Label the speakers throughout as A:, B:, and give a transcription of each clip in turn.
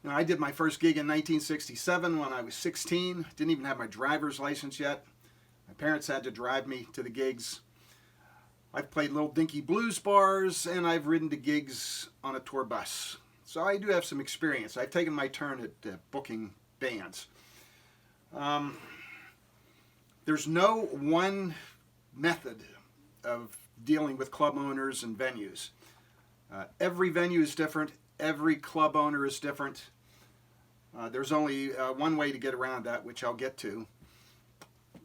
A: I did my first gig in 1967 when I was 16. Didn't even have my driver's license yet. My parents had to drive me to the gigs. I've played little dinky blues bars, and I've ridden to gigs on a tour bus. So I do have some experience. I've taken my turn at booking bands. Um, there's no one method of dealing with club owners and venues. Every venue is different. Every club owner is different. There's only one way to get around that, which I'll get to.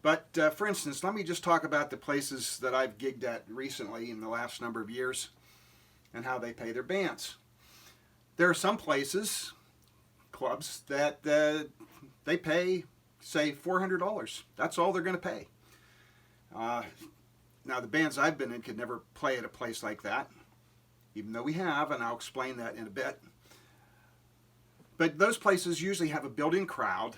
A: But for instance, let me just talk about the places that I've gigged at recently in the last number of years and how they pay their bands. There are some places, clubs, that they pay, say, $400. That's all they're going to pay. Now, the bands I've been in could never play at a place like that, even though we have, and I'll explain that in a bit. But those places usually have a built-in crowd.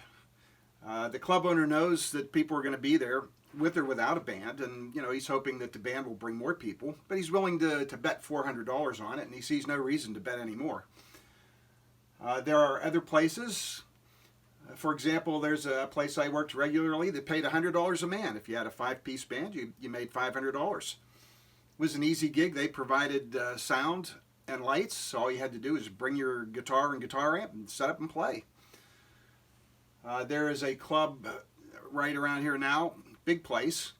A: The club owner knows that people are going to be there with or without a band, and he's hoping that the band will bring more people, but he's willing to bet $400 on it, and he sees no reason to bet any more. There are other places. For example, there's a place I worked regularly that paid $100 a man. If you had a 5-piece band, you made $500. It was an easy gig. They provided sound and lights, so all you had to do is bring your guitar and guitar amp and set up and play. There is a club right around here now, big place.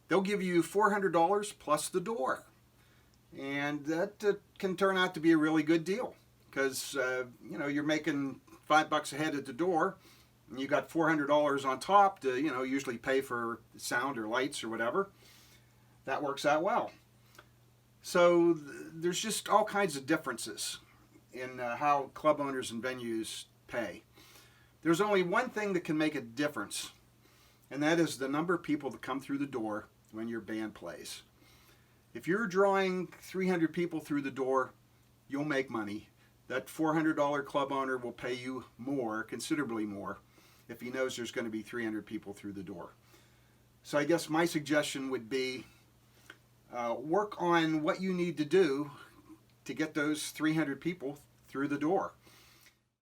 A: They'll give you $400 plus the door. And that can turn out to be a really good deal because, you're making $5 a head at the door, and you got $400 on top to, usually pay for sound or lights or whatever. That works out well. So there's just all kinds of differences in how club owners and venues pay. There's only one thing that can make a difference, and that is the number of people that come through the door when your band plays. If you're drawing 300 people through the door, you'll make money. That $400 club owner will pay you more, considerably more, if he knows there's going to be 300 people through the door. So I guess my suggestion would be work on what you need to do to get those 300 people through the door.